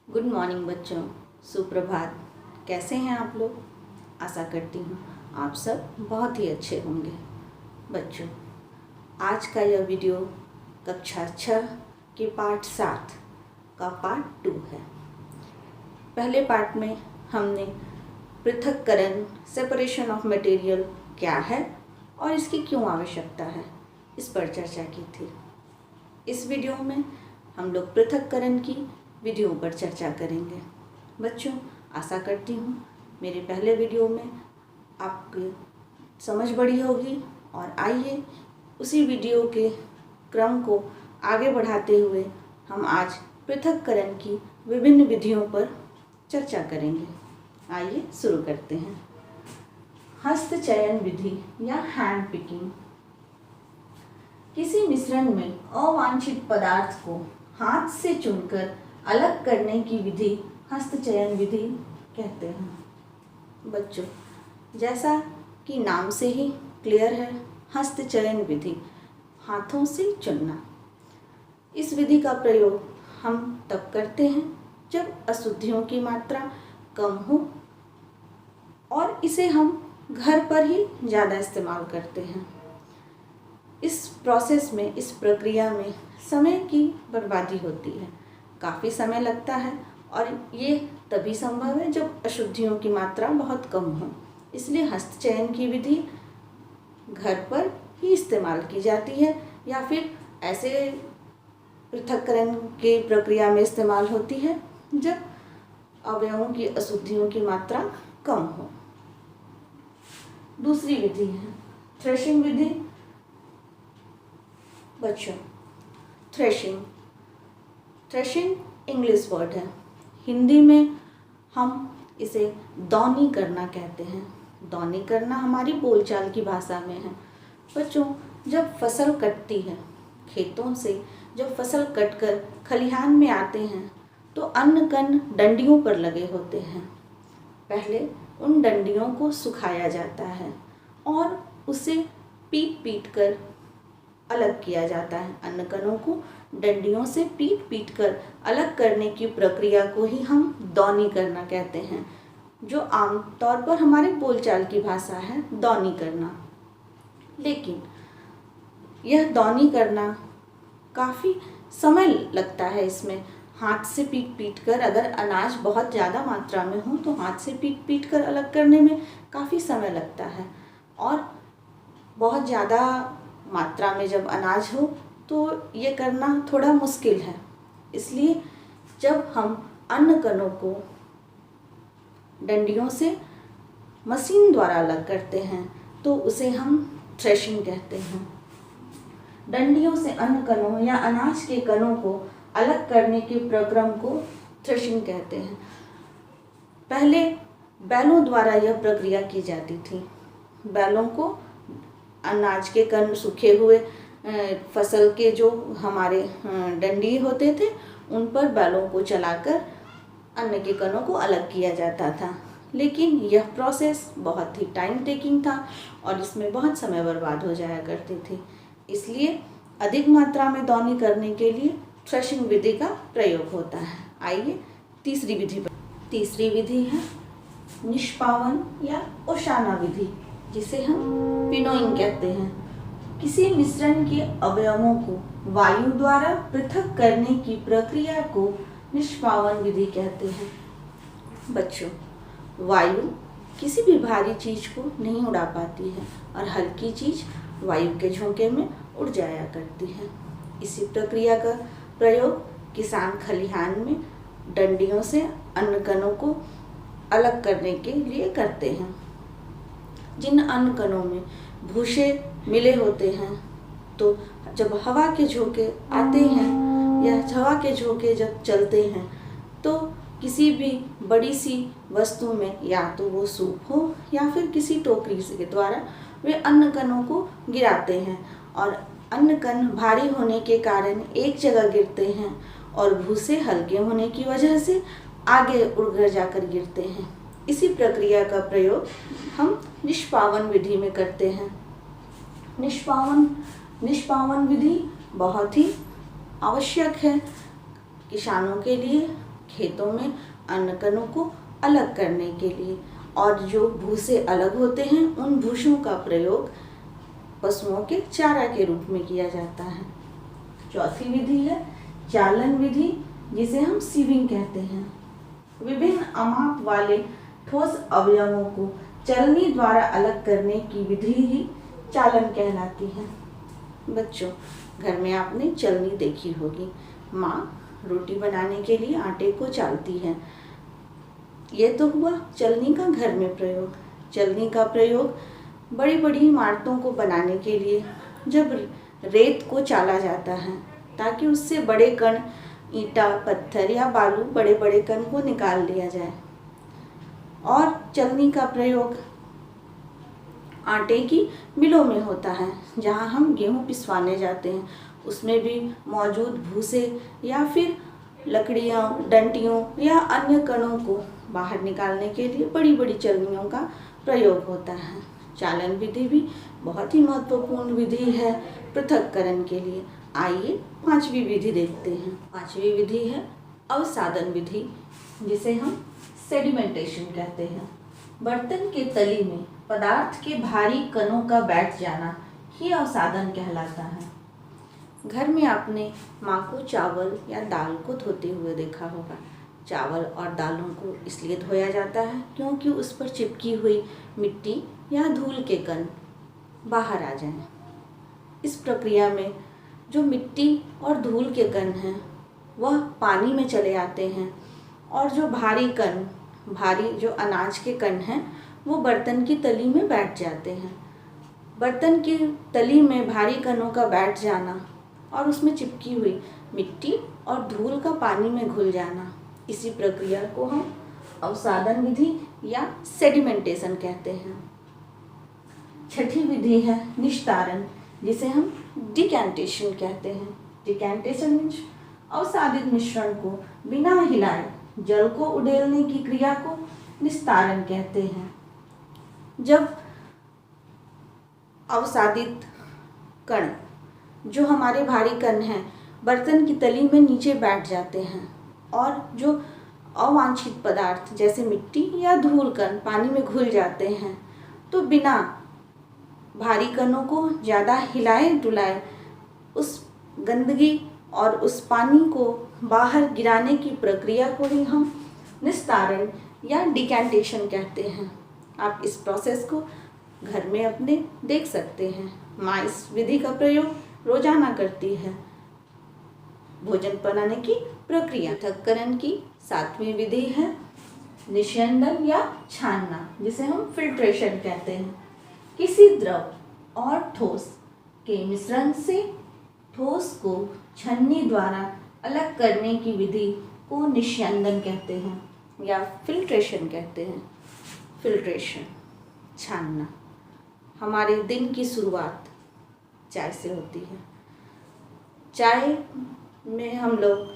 Good morning बच्चों, सुप्रभात। कैसे हैं आप लोग? आशा करती हूँ आप सब बहुत ही अच्छे होंगे। बच्चों, आज का यह वीडियो कक्षा 6 के पाठ 7 का पार्ट 2 है। पहले पार्ट में हमने पृथक्करण सेपरेशन ऑफ मटेरियल क्या है और इसकी क्यों आवश्यकता है, इस पर चर्चा की थी। इस वीडियो में हम लोग पृथक्करण की विधियों पर चर्चा करेंगे। बच्चों, आशा करती हूँ मेरे पहले वीडियो में आपकी समझ बढ़ी होगी और आइए उसी वीडियो के क्रम को आगे बढ़ाते हुए हम आज पृथक्करण की विभिन्न विधियों पर चर्चा करेंगे। आइए शुरू करते हैं। हस्तचयन विधि या हैंड पिकिंग। किसी मिश्रण में अवांछित पदार्थ को हाथ से चुनकर अलग करने की विधि हस्तचयन विधि कहते हैं। बच्चों, जैसा कि नाम से ही क्लियर है, हस्तचयन विधि हाथों से चुनना। इस विधि का प्रयोग हम तब करते हैं जब अशुद्धियों की मात्रा कम हो और इसे हम घर पर ही ज़्यादा इस्तेमाल करते हैं। इस प्रोसेस में, इस प्रक्रिया में समय की बर्बादी होती है, काफ़ी समय लगता है और ये तभी संभव है जब अशुद्धियों की मात्रा बहुत कम हो। इसलिए हस्तचयन की विधि घर पर ही इस्तेमाल की जाती है या फिर ऐसे पृथक्करण के प्रक्रिया में इस्तेमाल होती है जब अवयवों की अशुद्धियों की मात्रा कम हो। दूसरी विधि है थ्रेशिंग विधि। बच्चों, थ्रेशिंग इंग्लिश वर्ड है। हिंदी में हम इसे दौनी करना कहते हैं। दौनी करना हमारी बोलचाल की भाषा में है। बच्चों, जब फसल कटती है, खेतों से जब फसल कटकर खलिहान में आते हैं तो अन्न कण डंडियों पर लगे होते हैं। पहले उन डंडियों को सुखाया जाता है और उसे पीट कर अलग किया जाता है। अन्न कणों को डंडियों से पीट कर अलग करने की प्रक्रिया को ही हम दौनी करना कहते हैं, जो आमतौर पर हमारे बोलचाल की भाषा है, दौनी करना। लेकिन यह दौनी करना काफ़ी समय लगता है। इसमें हाथ से पीट कर, अगर अनाज बहुत ज़्यादा मात्रा में हो तो हाथ से पीट कर अलग करने में काफ़ी समय लगता है और बहुत ज़्यादा मात्रा में जब अनाज हो तो ये करना थोड़ा मुश्किल है। इसलिए जब हम अन्न कणों को डंडियों से मशीन द्वारा अलग करते हैं तो उसे हम थ्रेशिंग कहते हैं। डंडियों से अन्न कणों या अनाज के कणों को अलग करने के प्रक्रम को थ्रेशिंग कहते हैं। पहले बैलों द्वारा यह प्रक्रिया की जाती थी। बैलों को अनाज के कण, सूखे हुए फसल के जो हमारे डंडी होते थे, उन पर बैलों को चलाकर अन्न के कणों को अलग किया जाता था। लेकिन यह प्रोसेस बहुत ही टाइम टेकिंग था और इसमें बहुत समय बर्बाद हो जाया करती थी। इसलिए अधिक मात्रा में दौनी करने के लिए थ्रेशिंग विधि का प्रयोग होता है। आइए तीसरी विधि पर। तीसरी विधि है निष्पावन या ओशाना विधि, जिसे हम विनोइंग कहते हैं। किसी मिश्रण के अवयवों को वायु द्वारा पृथक करने की प्रक्रिया को निष्पावन विधि कहते हैं। बच्चों, वायु किसी भी भारी चीज को नहीं उड़ा पाती है और हल्की चीज वायु के झोंके में उड़ जाया करती है। इसी प्रक्रिया का प्रयोग किसान खलिहान में डंडियों से अन्न कणों को अलग करने के लिए करते हैं। जिन अन्न कणों में भूसे मिले होते हैं तो जब हवा के झोंके आते हैं या हवा के झोंके जब चलते हैं तो किसी भी बड़ी सी वस्तु में, या तो वो सूप हो या फिर किसी टोकरी के द्वारा, वे अन्न कणों को गिराते हैं और अन्न कण भारी होने के कारण एक जगह गिरते हैं और भूसे हल्के होने की वजह से आगे उड़ जाकर गिरते हैं। इसी प्रक्रिया का प्रयोग हम निष्पावन विधि में करते हैं। निष्पावन विधि बहुत ही आवश्यक है किसानों के लिए खेतों में अन्न कणों को अलग करने के लिए, और जो भूसे अलग होते हैं उन भूसों का प्रयोग पशुओं के चारा के रूप में किया जाता है। चौथी विधि है चालन विधि, जिसे हम सीविंग कहते हैं। विभिन्न अमाप वाले ठोस अवयवों को चलनी द्वारा अलग करने की विधि ही चालन कहलाती है। बच्चों, घर में आपने चलनी देखी होगी। माँ रोटी बनाने के लिए आटे को चालती है। ये तो हुआ चलनी का घर में प्रयोग। चलनी का प्रयोग बड़ी बड़ी इमारतों को बनाने के लिए जब रेत को चाला जाता है ताकि उससे बड़े कण, ईंटा, पत्थर या बालू, बड़े बड़े कण को निकाल लिया जाए। और चलनी का प्रयोग आटे की मिलों में होता है, जहाँ हम गेहूँ पिसवाने जाते हैं। उसमें भी मौजूद भूसे या फिर लकड़ियों, डंटियों या अन्य कणों को बाहर निकालने के लिए बड़ी बड़ी चलनियों का प्रयोग होता है। चालन विधि भी बहुत ही महत्वपूर्ण विधि है पृथक्करण के लिए। आइए पांचवी विधि देखते हैं। पांचवी विधि है अवसादन विधि, जिसे हम सेडिमेंटेशन कहते हैं। बर्तन के तली में पदार्थ के भारी कणों का बैठ जाना ही अवसादन कहलाता है। घर में आपने माँ को चावल या दाल को धोते हुए देखा होगा। चावल और दालों को इसलिए धोया जाता है क्योंकि उस पर चिपकी हुई मिट्टी या धूल के कण बाहर आ जाएं। इस प्रक्रिया में जो मिट्टी और धूल के कण हैं वह पानी में चले आते हैं, और जो भारी जो अनाज के कण हैं वो बर्तन की तली में बैठ जाते हैं। बर्तन की तली में भारी कणों का बैठ जाना और उसमें चिपकी हुई मिट्टी और धूल का पानी में घुल जाना, इसी प्रक्रिया को हम अवसादन विधि या सेडिमेंटेशन कहते हैं। छठी विधि है निस्तारण, जिसे हम डिकैंटेशन कहते हैं। डिकैंटेशन मीन्स अवसादित मिश्रण को बिना हिलाए जल को उड़ेलने की क्रिया को निस्तारण कहते हैं। जब अवसादित कण, जो हमारे भारी कण हैं, बर्तन की तली में नीचे बैठ जाते हैं और जो अवांछित पदार्थ जैसे मिट्टी या धूल कण पानी में घुल जाते हैं, तो बिना भारी कणों को ज़्यादा हिलाए डुलाए उस गंदगी और उस पानी को बाहर गिराने की प्रक्रिया को ही हम निस्तारण या डिकैंटेशन कहते हैं। आप इस प्रोसेस को घर में अपने देख सकते हैं। माँ इस विधि का प्रयोग रोजाना करती है। भोजन बनाने की प्रक्रिया। पृथक्करण की सातवीं विधि है निस्यंदन या छानना, जिसे हम फिल्ट्रेशन कहते हैं। किसी द्रव और ठोस के मिश्रण से ठोस को छन्नी द्वारा अलग करने की विधि को निस्यंदन कहते हैं या फिल्ट्रेशन कहते हैं। फिल्ट्रेशन, छानना। हमारे दिन की शुरुआत चाय से होती है। चाय में हम लोग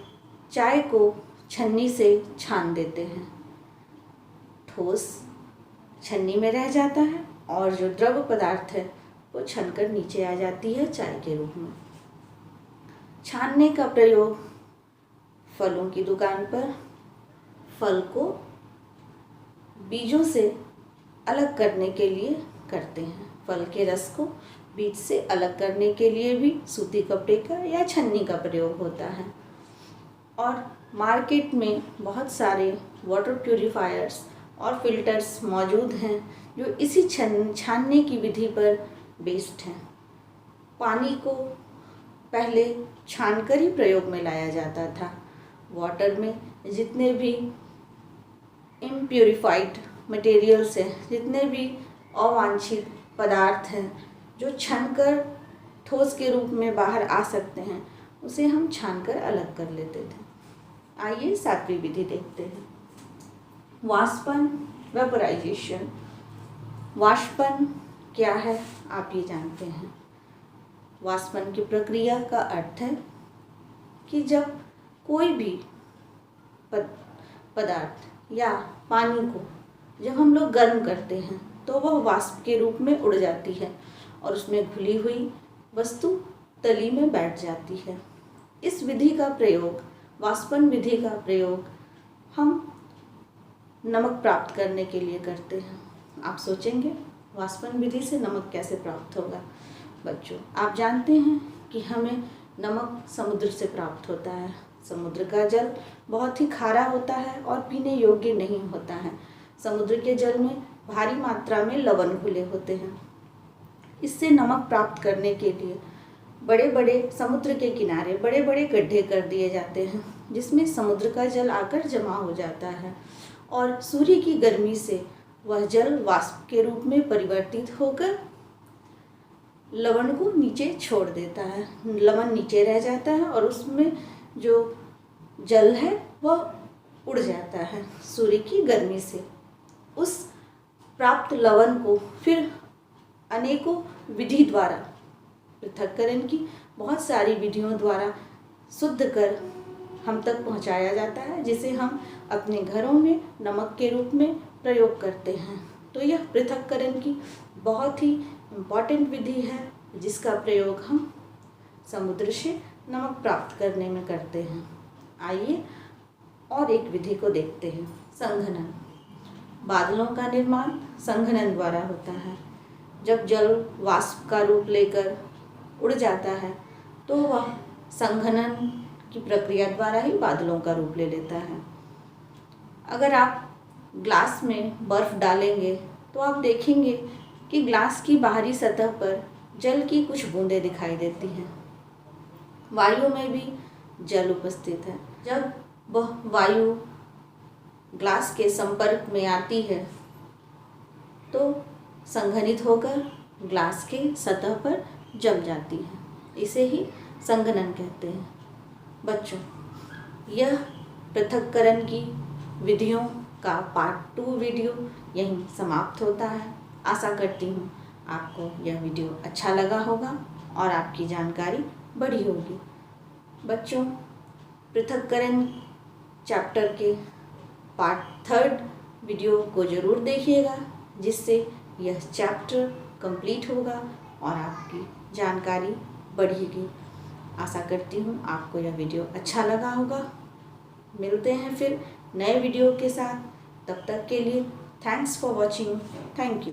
चाय को छन्नी से छान देते हैं। ठोस छन्नी में रह जाता है और जो द्रव पदार्थ है वो छनकर नीचे आ जाती है चाय के रूप में। छानने का प्रयोग फलों की दुकान पर फल को बीजों से अलग करने के लिए करते हैं। फल के रस को बीज से अलग करने के लिए भी सूती कपड़े का या छन्नी का प्रयोग होता है। और मार्केट में बहुत सारे वाटर प्यूरिफायर्स और फिल्टर्स मौजूद हैं जो इसी छानने की विधि पर बेस्ड हैं। पानी को पहले छानकर ही प्रयोग में लाया जाता था। वाटर में जितने भी इम्प्यूरिफाइड मटेरियल्स हैं, जितने भी अवांछित पदार्थ हैं जो छनकर ठोस के रूप में बाहर आ सकते हैं, उसे हम छानकर अलग कर लेते थे। आइए सातवीं विधि देखते हैं। वाष्पन, वेपोराइजेशन। वाष्पन क्या है आप ये जानते हैं। वाष्पन की प्रक्रिया का अर्थ है कि जब कोई भी पदार्थ या पानी को जब हम लोग गर्म करते हैं तो वह वाष्प के रूप में उड़ जाती है और उसमें घुली हुई वस्तु तली में बैठ जाती है। इस विधि का प्रयोग, वाष्पन विधि का प्रयोग हम नमक प्राप्त करने के लिए करते हैं। आप सोचेंगे वाष्पन विधि से नमक कैसे प्राप्त होगा? बच्चों, आप जानते हैं कि हमें नमक समुद्र से प्राप्त होता है। समुद्र का जल बहुत ही खारा होता है और पीने योग्य नहीं होता है। समुद्र के जल में भारी मात्रा में लवण घुले होते हैं। इससे नमक प्राप्त करने के लिए बड़े बड़े समुद्र के किनारे बड़े बड़े गड्ढे कर दिए जाते हैं, जिसमें समुद्र का जल आकर जमा हो जाता है और सूर्य की गर्मी से वह जल वाष्प के रूप में परिवर्तित होकर लवण को नीचे छोड़ देता है। लवण नीचे रह जाता है और उसमें जो जल है वह उड़ जाता है सूर्य की गर्मी से। उस प्राप्त लवण को फिर अनेकों विधि द्वारा, पृथक्करण की बहुत सारी विधियों द्वारा शुद्ध कर हम तक पहुंचाया जाता है, जिसे हम अपने घरों में नमक के रूप में प्रयोग करते हैं। तो यह पृथक्करण की बहुत ही इम्पॉर्टेंट विधि है, जिसका प्रयोग हम समुद्र से नमक प्राप्त करने में करते हैं। आइए और एक विधि को देखते हैं, संघनन। बादलों का निर्माण संघनन द्वारा होता है। जब जल वाष्प का रूप लेकर उड़ जाता है तो वह संघनन की प्रक्रिया द्वारा ही बादलों का रूप ले लेता है। अगर आप ग्लास में बर्फ़ डालेंगे तो आप देखेंगे कि ग्लास की बाहरी सतह पर जल की कुछ बूंदें दिखाई देती हैं। वायु में भी जल उपस्थित है। जब वह वायु ग्लास के संपर्क में आती है तो संघनित होकर ग्लास के सतह पर जम जाती है। इसे ही संघनन कहते हैं। बच्चों, यह पृथक्करण की विधियों का पार्ट 2 वीडियो यहीं समाप्त होता है। आशा करती हूँ आपको यह वीडियो अच्छा लगा होगा और आपकी जानकारी बढ़ी होगी। बच्चों, पृथक्करण चैप्टर के पार्ट 3 वीडियो को ज़रूर देखिएगा, जिससे यह चैप्टर कंप्लीट होगा और आपकी जानकारी बढ़ेगी। आशा करती हूँ आपको यह वीडियो अच्छा लगा होगा। मिलते हैं फिर नए वीडियो के साथ। तब तक के लिए thanks for watching. Thank you.